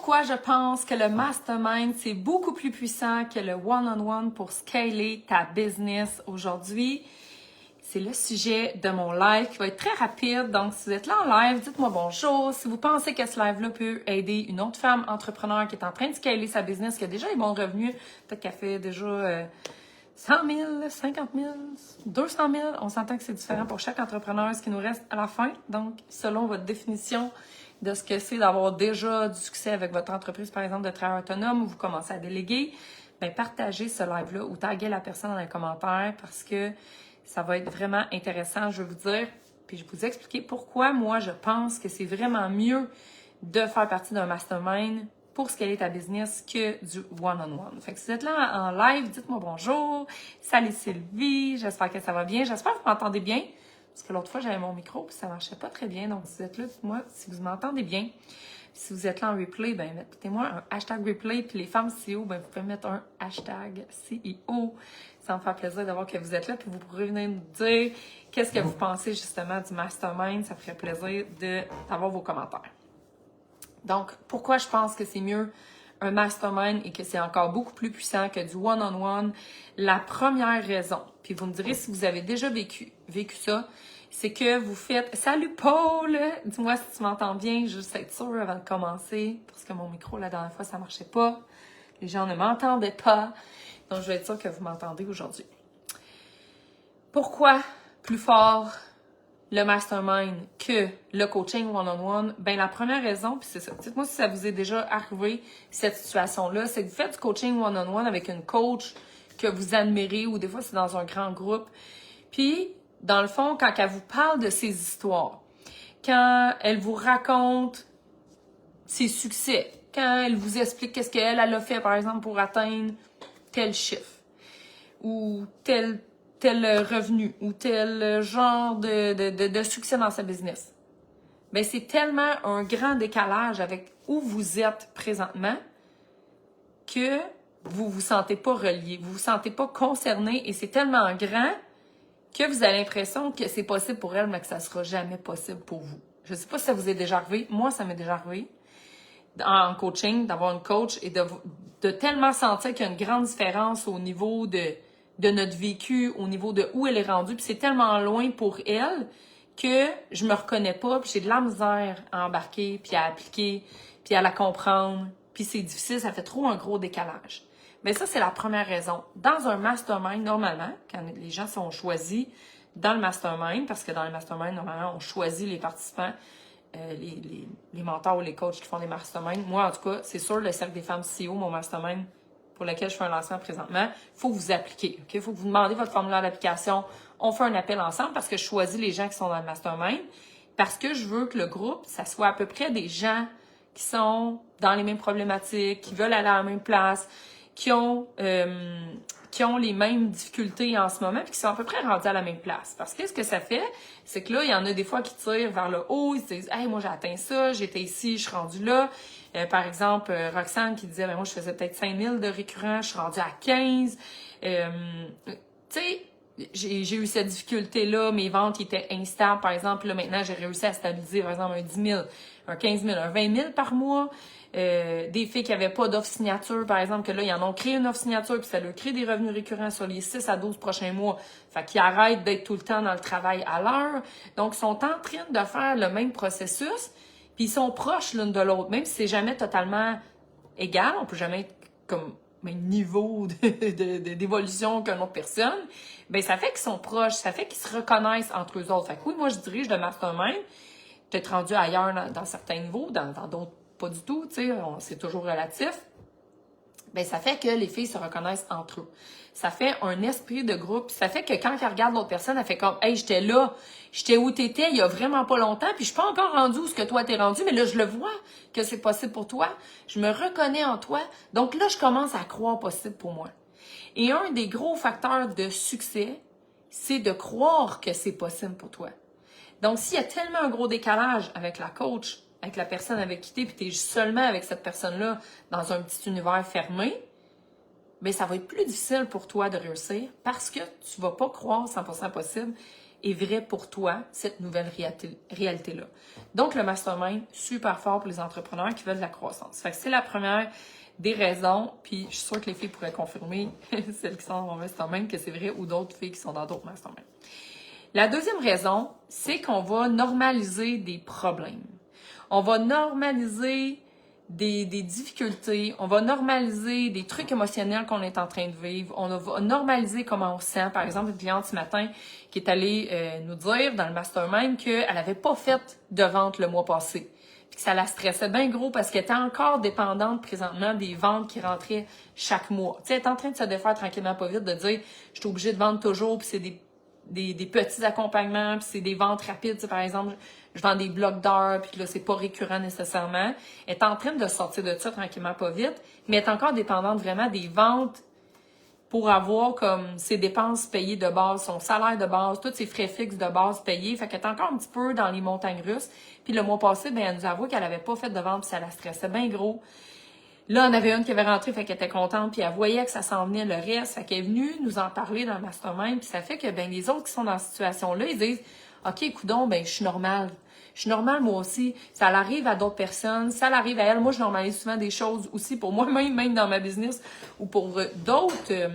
pourquoi je pense que le mastermind, c'est beaucoup plus puissant que le one-on-one pour scaler ta business aujourd'hui. C'est le sujet de mon live qui va être très rapide. Donc, si vous êtes là en live, dites-moi bonjour. Si vous pensez que ce live-là peut aider une autre femme entrepreneur qui est en train de scaler sa business, qui a déjà les bons revenus, peut-être qu'elle fait déjà 100 000, 50 000, 200 000. On s'entend que c'est différent pour chaque entrepreneur, ce qui nous reste à la fin. Donc, selon votre définition de ce que c'est d'avoir déjà du succès avec votre entreprise, par exemple, de travail autonome, ou vous commencez à déléguer, bien, partagez ce live-là ou taguez la personne dans les commentaires parce que ça va être vraiment intéressant. Je vais vous dire, puis je vais vous expliquer pourquoi moi, je pense que c'est vraiment mieux de faire partie d'un mastermind pour scaler ta business que du one-on-one. Fait que si vous êtes là en live, dites-moi bonjour. Salut Sylvie, j'espère que ça va bien. J'espère que vous m'entendez bien. Parce que l'autre fois, j'avais mon micro puis ça marchait pas très bien. Donc, si vous êtes là, dites-moi si vous m'entendez bien. Si vous êtes là en replay, ben mettez-moi un hashtag replay. Puis les femmes CEO, ben vous pouvez mettre un hashtag CEO. Ça me fait plaisir d'avoir que vous êtes là. Puis vous pourrez venir nous dire qu'est-ce que vous pensez justement du mastermind. Ça ferait plaisir d'avoir vos commentaires. Donc, pourquoi je pense que c'est mieux un mastermind et que c'est encore beaucoup plus puissant que du one-on-one? La première raison, puis vous me direz si vous avez déjà vécu ça, c'est que vous faites... Salut Paul! Dis-moi si tu m'entends bien, juste être sûr avant de commencer, parce que mon micro, la dernière fois, ça marchait pas. Les gens ne m'entendaient pas. Donc, je vais être sûre que vous m'entendez aujourd'hui. Pourquoi plus fort le mastermind que le coaching one-on-one? Ben la première raison, puis c'est ça. Dites-moi si ça vous est déjà arrivé, cette situation-là, c'est que vous faites du coaching one-on-one avec une coach que vous admirez ou des fois c'est dans un grand groupe. Puis, dans le fond, quand elle vous parle de ses histoires, quand elle vous raconte ses succès, quand elle vous explique qu'est-ce qu'elle a fait, par exemple, pour atteindre tel chiffre ou tel revenu ou tel genre de succès dans sa business. Bien, c'est tellement un grand décalage avec où vous êtes présentement que vous vous sentez pas relié, vous vous sentez pas concerné et c'est tellement grand que vous avez l'impression que c'est possible pour elle, mais que ça sera jamais possible pour vous. Je sais pas si ça vous est déjà arrivé. Moi, ça m'est déjà arrivé en coaching, d'avoir une coach et de tellement sentir qu'il y a une grande différence au niveau de notre vécu, au niveau de où elle est rendue, puis c'est tellement loin pour elle que je me reconnais pas, puis j'ai de la misère à embarquer, puis à appliquer, puis à la comprendre, puis c'est difficile, ça fait trop un gros décalage. Mais ça, c'est la première raison. Dans un mastermind, normalement, quand les gens sont choisis dans le mastermind, parce que dans le mastermind, normalement, on choisit les participants, les mentors ou les coachs qui font des masterminds. Moi, en tout cas, c'est sûr, le Cercle des femmes CEO, mon mastermind, pour lequel je fais un lancement présentement, il faut que vous appliquez. Il faut que vous demandez votre formulaire d'application. On fait un appel ensemble parce que je choisis les gens qui sont dans le mastermind, parce que je veux que le groupe, ça soit à peu près des gens qui sont dans les mêmes problématiques, qui veulent aller à la même place, qui ont les mêmes difficultés en ce moment, puis qui sont à peu près rendus à la même place. Parce que ce que ça fait, c'est que là, il y en a des fois qui tirent vers le haut, ils se disent « Hey, moi j'ai atteint ça, j'étais ici, je suis rendu là ». Par exemple, Roxane qui disait « Moi, je faisais peut-être 5 000 de récurrents, je suis rendue à 15 ». Tu sais, j'ai eu cette difficulté-là, mes ventes étaient instables, par exemple. Là, maintenant, j'ai réussi à stabiliser, par exemple, un 10 000, un 15 000, un 20 000 par mois. Des filles qui n'avaient pas d'offre signature, par exemple, que là, ils en ont créé une offre signature, puis ça leur crée des revenus récurrents sur les 6 à 12 prochains mois. Fait qu'ils arrêtent d'être tout le temps dans le travail à l'heure. Donc, ils sont en train de faire le même processus, puis ils sont proches l'une de l'autre. Même si c'est jamais totalement égal, on peut jamais être comme même niveau d'évolution qu'une autre personne, ben ça fait qu'ils sont proches, ça fait qu'ils se reconnaissent entre eux autres. Fait que oui, moi, je dirige le mastermind, peut-être rendu ailleurs dans certains niveaux, dans d'autres pas du tout, tu sais, c'est toujours relatif. Ben ça fait que les filles se reconnaissent entre eux. Ça fait un esprit de groupe. Ça fait que quand elle regarde l'autre personne, elle fait comme « Hey, j'étais là, j'étais où t'étais il y a vraiment pas longtemps, puis je suis pas encore rendue où ce que toi t'es rendu, mais là, je le vois que c'est possible pour toi. Je me reconnais en toi. Donc là, je commence à croire possible pour moi. » Et un des gros facteurs de succès, c'est de croire que c'est possible pour toi. Donc, s'il y a tellement un gros décalage avec la coach, avec la personne avec qui t'es, puis t'es seulement avec cette personne-là dans un petit univers fermé, bien, ça va être plus difficile pour toi de réussir parce que tu vas pas croire 100% possible est vrai pour toi, cette nouvelle réalité-là. Donc, le mastermind, super fort pour les entrepreneurs qui veulent de la croissance. Fait que c'est la première des raisons, puis je suis sûre que les filles pourraient confirmer, celles qui sont dans mon mastermind, que c'est vrai, ou d'autres filles qui sont dans d'autres masterminds. La deuxième raison, c'est qu'on va normaliser des problèmes. On va normaliser des difficultés, on va normaliser des trucs émotionnels qu'on est en train de vivre, on va normaliser comment on se sent. Par exemple, une cliente ce matin qui est allée nous dire dans le mastermind qu'elle n'avait pas fait de vente le mois passé. Puis que ça la stressait bien gros parce qu'elle était encore dépendante présentement des ventes qui rentraient chaque mois. Tu sais, elle est en train de se défaire tranquillement pas vite, de dire « je suis obligée de vendre toujours », puis c'est des petits accompagnements, puis c'est des ventes rapides. Tu sais, par exemple, je vends des blocs d'heures, puis là, c'est pas récurrent nécessairement. Elle est en train de sortir de ça tranquillement pas vite, mais elle est encore dépendante vraiment des ventes pour avoir comme ses dépenses payées de base, son salaire de base, tous ses frais fixes de base payés. Fait qu'elle est encore un petit peu dans les montagnes russes. Puis le mois passé, ben, elle nous avoue qu'elle avait pas fait de vente, puis ça la stressait bien gros. Là, on avait une qui avait rentré, fait qu'elle était contente, puis elle voyait que ça s'en venait le reste. Fait qu'elle est venue nous en parler dans le mastermind, puis ça fait que ben les autres qui sont dans cette situation-là, ils disent « OK, coudonc, ben je suis normale. Je suis normale, moi aussi. Ça arrive à d'autres personnes, ça arrive à elle. Moi, je normalise souvent des choses aussi pour moi-même, même dans ma business, ou pour d'autres...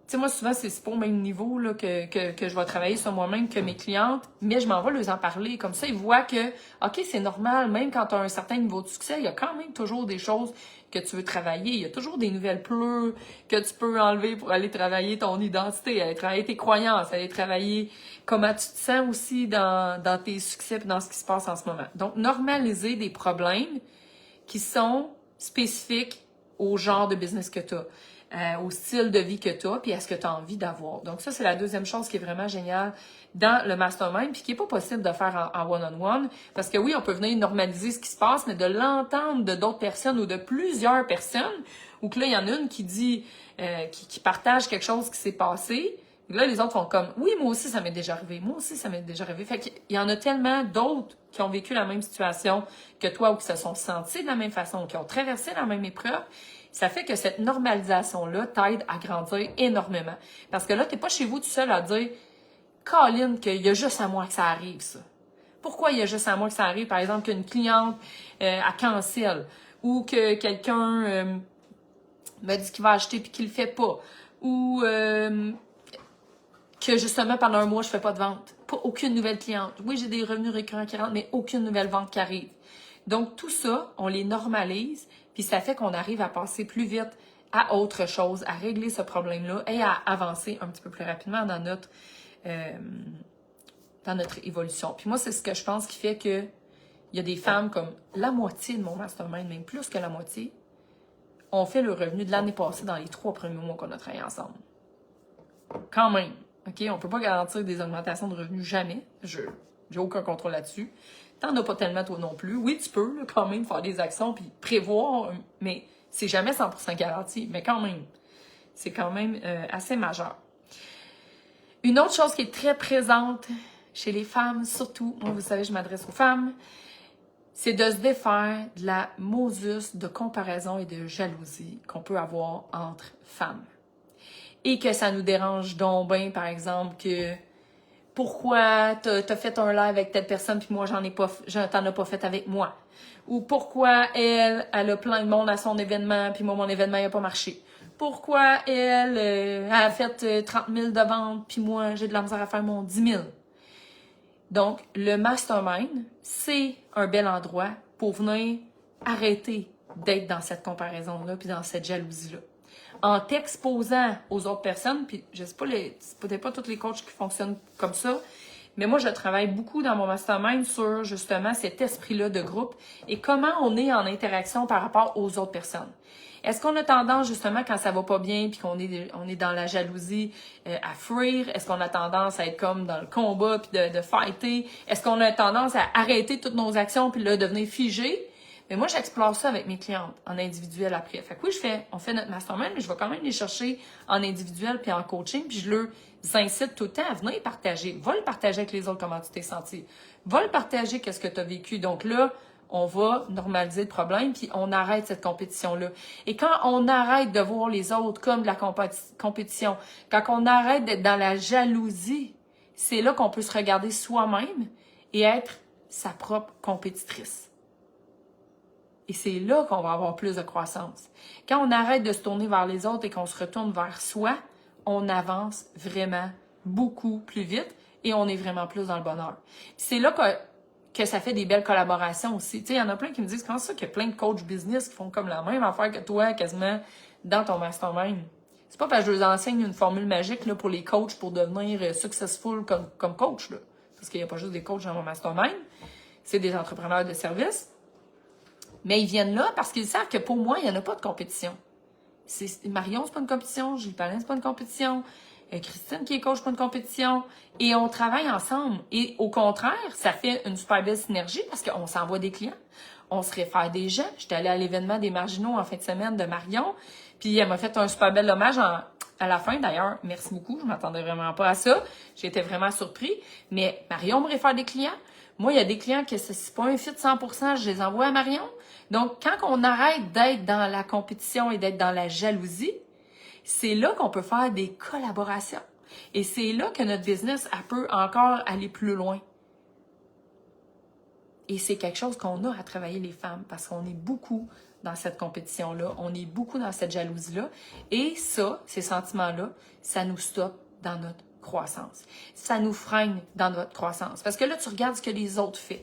Tu sais, moi, souvent, c'est pas au même niveau là, que je vais travailler sur moi-même que mes clientes, mais je m'en vais leur en parler. Comme ça, ils voient que, OK, c'est normal, même quand tu as un certain niveau de succès, il y a quand même toujours des choses que tu veux travailler. Il y a toujours des nouvelles pleurs que tu peux enlever pour aller travailler ton identité, aller travailler tes croyances, aller travailler comment tu te sens aussi dans tes succès et dans ce qui se passe en ce moment. Donc, normaliser des problèmes qui sont spécifiques au genre de business que tu as. Au style de vie que tu as, puis à ce que tu as envie d'avoir. Donc ça, c'est la deuxième chose qui est vraiment géniale dans le mastermind, puis qui n'est pas possible de faire en one-on-one, parce que oui, on peut venir normaliser ce qui se passe, mais de l'entendre de d'autres personnes ou de plusieurs personnes, ou que là, il y en a une qui dit, qui partage quelque chose qui s'est passé, et là, les autres font comme, oui, moi aussi, ça m'est déjà arrivé, moi aussi, ça m'est déjà arrivé. Fait qu'il y en a tellement d'autres qui ont vécu la même situation que toi, ou qui se sont sentis de la même façon, qui ont traversé la même épreuve. Ça fait que cette normalisation-là t'aide à grandir énormément. Parce que là, t'es pas chez vous tout seul à dire « Colin, qu'il y a juste à moi que ça arrive, ça. » Pourquoi il y a juste à moi que ça arrive? Par exemple, qu'une cliente a cancel ou que quelqu'un me dit qu'il va acheter puis qu'il le fait pas. Ou que justement, pendant un mois, je fais pas de vente. Pas aucune nouvelle cliente. Oui, j'ai des revenus récurrents qui rentrent, mais aucune nouvelle vente qui arrive. Donc, tout ça, on les normalise. Puis ça fait qu'on arrive à passer plus vite à autre chose, à régler ce problème-là et à avancer un petit peu plus rapidement dans notre évolution. Puis moi, c'est ce que je pense qui fait que il y a des femmes comme la moitié de mon mastermind, même plus que la moitié, ont fait le revenu de l'année passée dans les 3 premiers mois qu'on a travaillé ensemble. Quand même. OK? On ne peut pas garantir des augmentations de revenus jamais. J'ai aucun contrôle là-dessus. T'en as pas tellement toi non plus. Oui, tu peux là, quand même faire des actions puis prévoir, mais c'est jamais 100% garanti. Mais quand même, c'est quand même assez majeur. Une autre chose qui est très présente chez les femmes, surtout, moi vous savez, je m'adresse aux femmes, c'est de se défaire de la mosus de comparaison et de jalousie qu'on peut avoir entre femmes. Et que ça nous dérange donc bien, par exemple, que pourquoi t'as fait un live avec telle personne puis moi t'en as pas fait avec moi. Ou pourquoi elle a plein de monde à son événement puis moi mon événement n'a pas marché. Pourquoi elle a fait 30 000 de ventes puis moi j'ai de la misère à faire mon 10 000. Donc le mastermind, c'est un bel endroit pour venir arrêter d'être dans cette comparaison-là puis dans cette jalousie-là. En t'exposant aux autres personnes, puis je sais pas, c'est peut-être pas tous les coachs qui fonctionnent comme ça, mais moi, je travaille beaucoup dans mon mastermind sur, justement, cet esprit-là de groupe et comment on est en interaction par rapport aux autres personnes. Est-ce qu'on a tendance, justement, quand ça va pas bien puis qu'on est dans la jalousie, à fuir? Est-ce qu'on a tendance à être comme dans le combat puis de fighter? Est-ce qu'on a tendance à arrêter toutes nos actions puis là, devenir figé? Mais moi, j'explore ça avec mes clientes en individuel après. Fait que oui, on fait notre mastermind, mais je vais quand même les chercher en individuel puis en coaching, puis je leur incite tout le temps à venir partager. Va le partager avec les autres comment tu t'es senti. Va le partager qu'est-ce que tu as vécu. Donc là, on va normaliser le problème, puis on arrête cette compétition-là. Et quand on arrête de voir les autres comme de la compétition, quand on arrête d'être dans la jalousie c'est là qu'on peut se regarder soi-même et être sa propre compétitrice. Et c'est là qu'on va avoir plus de croissance. Quand on arrête de se tourner vers les autres et qu'on se retourne vers soi, on avance vraiment beaucoup plus vite et on est vraiment plus dans le bonheur. C'est là que ça fait des belles collaborations aussi. Tu sais, il y en a plein qui me disent, comment ça qu'il y a plein de coachs business qui font comme la même affaire que toi, quasiment, dans ton mastermind. C'est pas parce que je leur enseigne une formule magique là, pour les coachs pour devenir successful comme coach. Là. Parce qu'il n'y a pas juste des coachs dans mon mastermind. C'est des entrepreneurs de services. Mais ils viennent là parce qu'ils savent que pour moi, il n'y en a pas de compétition. Marion, c'est pas une compétition. Gilles Palin, c'est pas une compétition. Christine qui est coach, c'est pas une compétition. Et on travaille ensemble. Et au contraire, ça fait une super belle synergie parce qu'on s'envoie des clients. On se réfère des gens. J'étais allée à l'événement des marginaux en fin de semaine de Marion. Puis elle m'a fait un super bel hommage à la fin. D'ailleurs, merci beaucoup. Je m'attendais vraiment pas à ça. J'ai été vraiment surpris. Mais Marion me réfère des clients. Moi, il y a des clients que c'est pas un fit 100%, je les envoie à Marion. Donc, quand on arrête d'être dans la compétition et d'être dans la jalousie, c'est là qu'on peut faire des collaborations. Et c'est là que notre business elle peut encore aller plus loin. Et c'est quelque chose qu'on a à travailler les femmes parce qu'on est beaucoup dans cette compétition-là, on est beaucoup dans cette jalousie-là. Et ça, ces sentiments-là, ça nous stoppe dans notre croissance. Ça nous freine dans notre croissance. Parce que là, tu regardes ce que les autres font.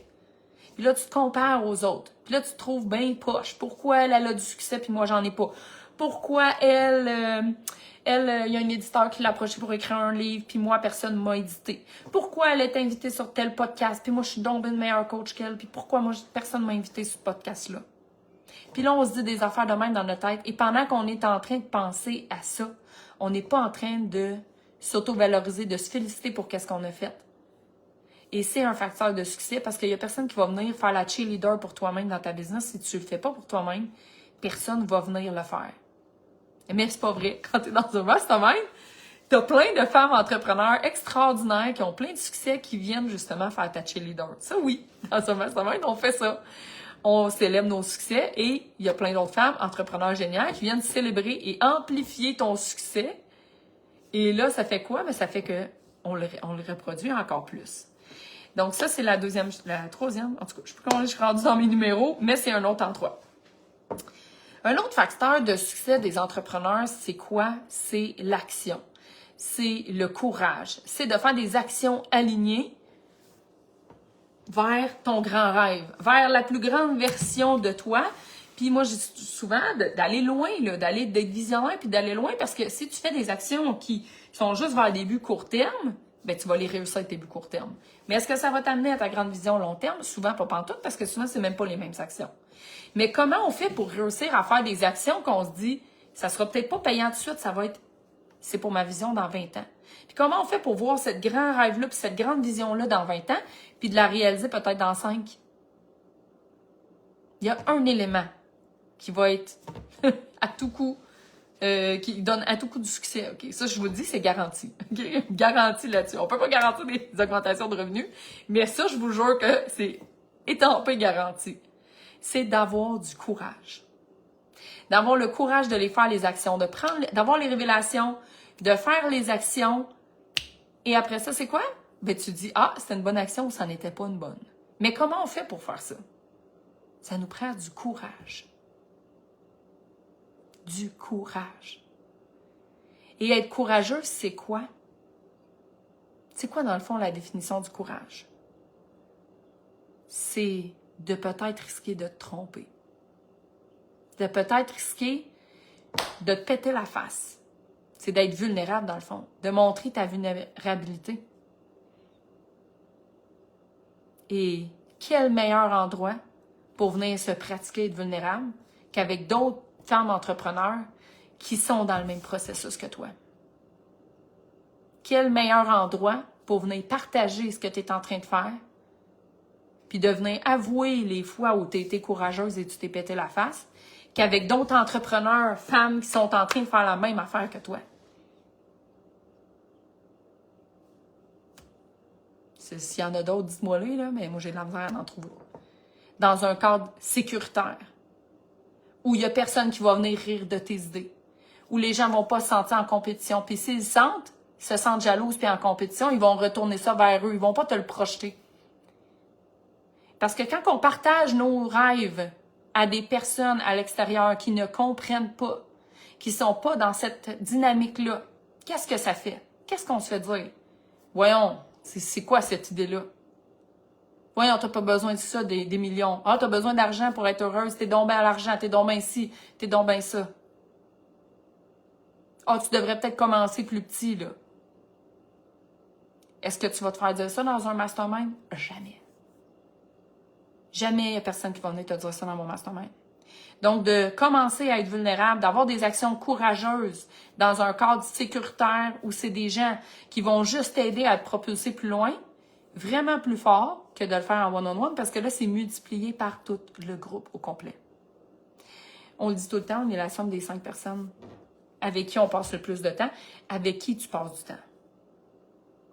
Puis là, tu te compares aux autres. Puis là, tu te trouves bien poche. Pourquoi elle a du succès puis moi, j'en ai pas? Pourquoi elle, il y a un éditeur qui l'a approché pour écrire un livre puis moi, personne m'a édité? Pourquoi elle est invitée sur tel podcast puis moi, je suis donc une meilleure coach qu'elle puis pourquoi moi, personne m'a invité sur ce podcast-là? Puis là, on se dit des affaires de même dans notre tête. Et pendant qu'on est en train de penser à ça, on n'est pas en train de s'auto-valoriser, de se féliciter pour qu'est-ce qu'on a fait. Et c'est un facteur de succès parce qu'il y a personne qui va venir faire la cheerleader pour toi-même dans ta business. Si tu le fais pas pour toi-même, personne va venir le faire. Mais c'est pas vrai. Quand tu es dans un mastermind, tu as plein de femmes entrepreneurs extraordinaires qui ont plein de succès qui viennent justement faire ta cheerleader. Ça, oui, dans un mastermind, on fait ça. On célèbre nos succès et il y a plein d'autres femmes entrepreneurs géniales qui viennent célébrer et amplifier ton succès. Et là, ça fait quoi? Ben, ça fait que on le reproduit encore plus. Donc ça, c'est la troisième. En tout cas, je sais pas comment je suis rendue dans mes numéros, mais c'est un autre en 3. Un autre facteur de succès des entrepreneurs, c'est quoi? C'est l'action. C'est le courage. C'est de faire des actions alignées vers ton grand rêve, vers la plus grande version de toi. Puis moi, je dis souvent d'aller loin, d'être visionnaire puis d'aller loin parce que si tu fais des actions qui sont juste vers des buts court terme, ben tu vas les réussir avec tes buts court terme. Mais est-ce que ça va t'amener à ta grande vision long terme? Souvent pas pantoute parce que souvent, c'est même pas les mêmes actions. Mais comment on fait pour réussir à faire des actions qu'on se dit, ça sera peut-être pas payant tout de suite, ça va être, c'est pour ma vision dans 20 ans. Puis comment on fait pour voir cette grand rêve-là puis cette grande vision-là dans 20 ans puis de la réaliser peut-être dans 5? Il y a un élément qui va être à tout coup, qui donne à tout coup du succès. OK? Ça, je vous le dis, c'est garanti. OK? Garanti là-dessus. On peut pas garantir des augmentations de revenus, mais ça, je vous jure que c'est étampé garanti. C'est d'avoir du courage. D'avoir le courage de les faire, les actions, d'avoir les révélations, de faire les actions. Et après ça, c'est quoi? Ben, tu dis, ah, c'était une bonne action ou ça n'était pas une bonne. Mais comment on fait pour faire ça? Ça nous prend du courage. Du courage. Et être courageux, c'est quoi? C'est quoi, dans le fond, la définition du courage? C'est de peut-être risquer de te tromper. De peut-être risquer de te péter la face. C'est d'être vulnérable, dans le fond. De montrer ta vulnérabilité. Et quel meilleur endroit pour venir se pratiquer être vulnérable qu'avec d'autres femmes entrepreneurs qui sont dans le même processus que toi. Quel meilleur endroit pour venir partager ce que tu es en train de faire, puis de venir avouer les fois où tu as été courageuse et tu t'es pété la face, qu'avec d'autres entrepreneurs, femmes qui sont en train de faire la même affaire que toi. S'il y en a d'autres, dites-moi-les, là, mais moi j'ai de la misère à en trouver. Dans un cadre sécuritaire, où il n'y a personne qui va venir rire de tes idées, où les gens ne vont pas se sentir en compétition. Puis s'ils sentent, se sentent jalouses puis en compétition, ils vont retourner ça vers eux. Ils vont pas te le projeter. Parce que quand on partage nos rêves à des personnes à l'extérieur qui ne comprennent pas, qui sont pas dans cette dynamique-là, qu'est-ce que ça fait? Qu'est-ce qu'on se fait dire? Voyons, c'est quoi cette idée-là? Voyons, t'as pas besoin de ça, des millions. Ah, t'as besoin d'argent pour être heureuse. T'es donc bien à l'argent, t'es donc bien ci, t'es donc bien ça. Ah, tu devrais peut-être commencer plus petit, là. Est-ce que tu vas te faire dire ça dans un mastermind? Jamais. Jamais il n'y a personne qui va venir te dire ça dans mon mastermind. Donc, de commencer à être vulnérable, d'avoir des actions courageuses dans un cadre sécuritaire où c'est des gens qui vont juste t'aider à te propulser plus loin, vraiment plus fort que de le faire en one-on-one parce que là, c'est multiplié par tout le groupe au complet. On le dit tout le temps, on est la somme des 5 personnes avec qui on passe le plus de temps, avec qui tu passes du temps.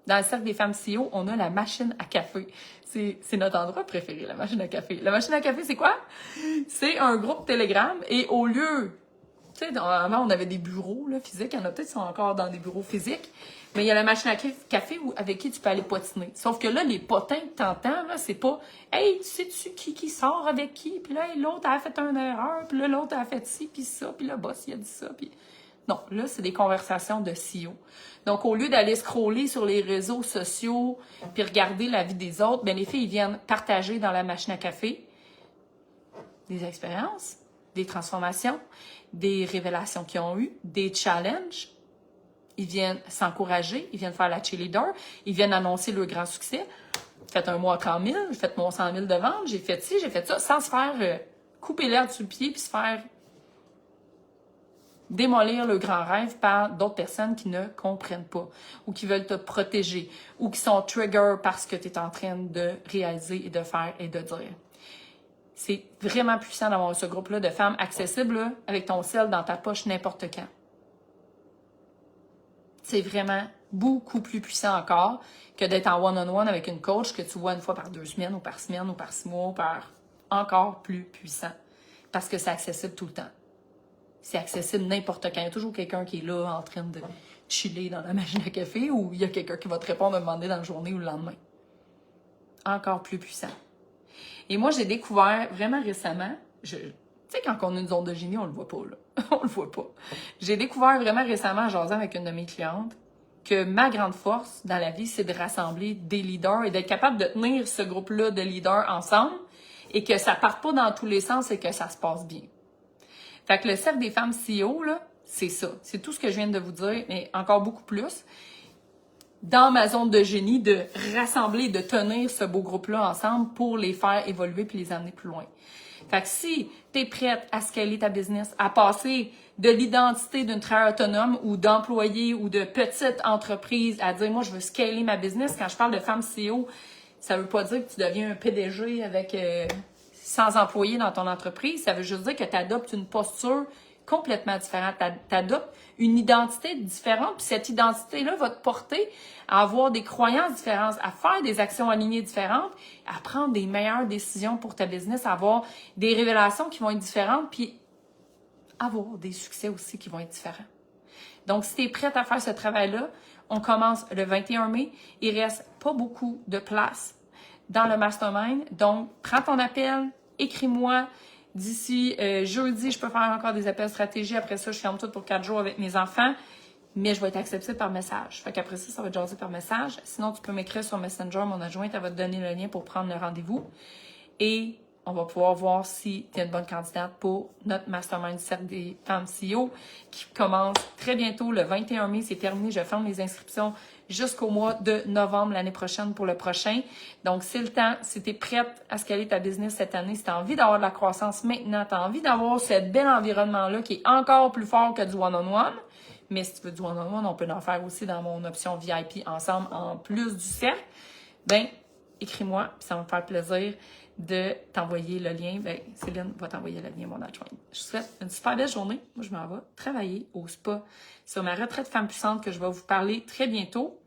Dans le cercle des femmes CEO, on a la machine à café. C'est notre endroit préféré, la machine à café. La machine à café, c'est quoi? C'est un groupe Telegram et au lieu... Tu sais, avant, on avait des bureaux là, physiques. Il y en a peut-être qui sont encore dans des bureaux physiques. Mais il y a la machine à café avec qui tu peux aller potiner. Sauf que là, les potins que t'entends, là, c'est pas « Hey, sais-tu qui sort avec qui? » Puis là, hey, l'autre a fait une erreur. Puis là, l'autre a fait ci, puis ça. Puis le boss, il a dit ça. Puis... Non, là, c'est des conversations de CEO. Donc, au lieu d'aller scroller sur les réseaux sociaux puis regarder la vie des autres, bien, les filles, ils viennent partager dans la machine à café des expériences, des transformations, des révélations qu'ils ont eues, des challenges. Ils viennent s'encourager, ils viennent faire la cheerleader, ils viennent annoncer leur grand succès. Faites un mois 30 000, j'ai fait mon 100 000 de vente, j'ai fait ci, j'ai fait ça, sans se faire couper l'herbe sur le pied puis se faire démolir le grand rêve par d'autres personnes qui ne comprennent pas ou qui veulent te protéger ou qui sont trigger parce que tu es en train de réaliser et de faire et de dire. C'est vraiment puissant d'avoir ce groupe-là de femmes accessibles là, avec ton sel dans ta poche n'importe quand. C'est vraiment beaucoup plus puissant encore que d'être en one-on-one avec une coach que tu vois une fois par 2 semaines ou par semaine ou par 6 mois ou par encore plus puissant parce que c'est accessible tout le temps. C'est accessible n'importe quand. Il y a toujours quelqu'un qui est là en train de chiller dans la machine à café ou il y a quelqu'un qui va te répondre à demander dans la journée ou le lendemain. Encore plus puissant. Et moi, j'ai découvert vraiment récemment, tu sais, quand on a une zone de génie, on le voit pas, là. On le voit pas. J'ai découvert vraiment récemment, en jasant avec une de mes clientes, que ma grande force dans la vie, c'est de rassembler des leaders et d'être capable de tenir ce groupe-là de leaders ensemble et que ça parte pas dans tous les sens et que ça se passe bien. Fait que le cercle des femmes CEO, là, c'est ça. C'est tout ce que je viens de vous dire, mais encore beaucoup plus. Dans ma zone de génie, de rassembler, de tenir ce beau groupe-là ensemble pour les faire évoluer puis les amener plus loin. Fait que si tu es prête à scaler ta business, à passer de l'identité d'une travailleuse autonome ou d'employé ou de petite entreprise à dire, moi, je veux scaler ma business. Quand je parle de femme CEO, ça veut pas dire que tu deviens un PDG avec 100 employés dans ton entreprise. Ça veut juste dire que tu adoptes une posture complètement différente. Tu adoptes une identité différente, puis cette identité-là va te porter à avoir des croyances différentes, à faire des actions alignées différentes, à prendre des meilleures décisions pour ta business, à avoir des révélations qui vont être différentes, puis avoir des succès aussi qui vont être différents. Donc, si tu es prête à faire ce travail-là, on commence le 21 mai. Il reste pas beaucoup de place dans le mastermind. Donc, prends ton appel, écris-moi. D'ici jeudi, je peux faire encore des appels stratégie. Après ça, je ferme tout pour 4 jours avec mes enfants. Mais je vais être acceptée par message. Fait qu'après ça, ça va être jasé par message. Sinon, tu peux m'écrire sur Messenger. Mon adjointe, elle va te donner le lien pour prendre le rendez-vous. Et on va pouvoir voir si tu es une bonne candidate pour notre Mastermind Cercle des femmes CEO qui commence très bientôt, le 21 mai. C'est terminé. Je ferme les inscriptions jusqu'au mois de novembre l'année prochaine pour le prochain. Donc, c'est le temps. Si tu es prête à scaler ta business cette année, si tu as envie d'avoir de la croissance maintenant, tu as envie d'avoir ce bel environnement-là qui est encore plus fort que du one-on-one, mais si tu veux du one-on-one, on peut en faire aussi dans mon option VIP ensemble en plus du cercle, ben écris-moi, puis ça va me faire plaisir de t'envoyer le lien. Ben, Céline va t'envoyer le lien, mon adjointe. Je vous souhaite une super belle journée. Moi, je m'en vais travailler au spa sur ma retraite femme puissante que je vais vous parler très bientôt.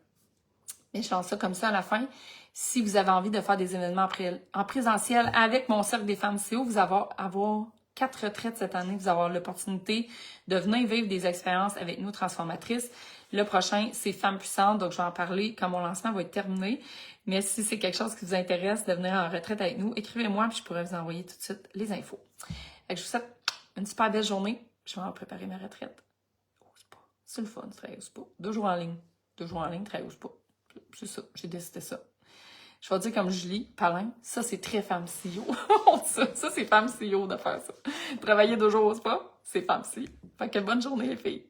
Mais je lance ça comme ça à la fin. Si vous avez envie de faire des événements en présentiel avec mon cercle des femmes CEO, vous allez avoir 4 retraites cette année. Vous allez avoir l'opportunité de venir vivre des expériences avec nous transformatrices. Le prochain, c'est Femmes puissantes, donc je vais en parler quand mon lancement va être terminé. Mais si c'est quelque chose qui vous intéresse de venir en retraite avec nous, écrivez-moi puis je pourrais vous envoyer tout de suite les infos. Fait que je vous souhaite une super belle journée. Je vais en préparer ma retraite. C'est le fun, de travailler au spa. 2 jours en ligne. 2 jours en ligne, travailler au spa. C'est ça, j'ai décidé ça. Je vais dire comme Julie Palin, ça c'est très femme CEO. ça c'est femme CEO de faire ça. Travailler 2 jours au spa, c'est femme CEO. Fait que bonne journée les filles.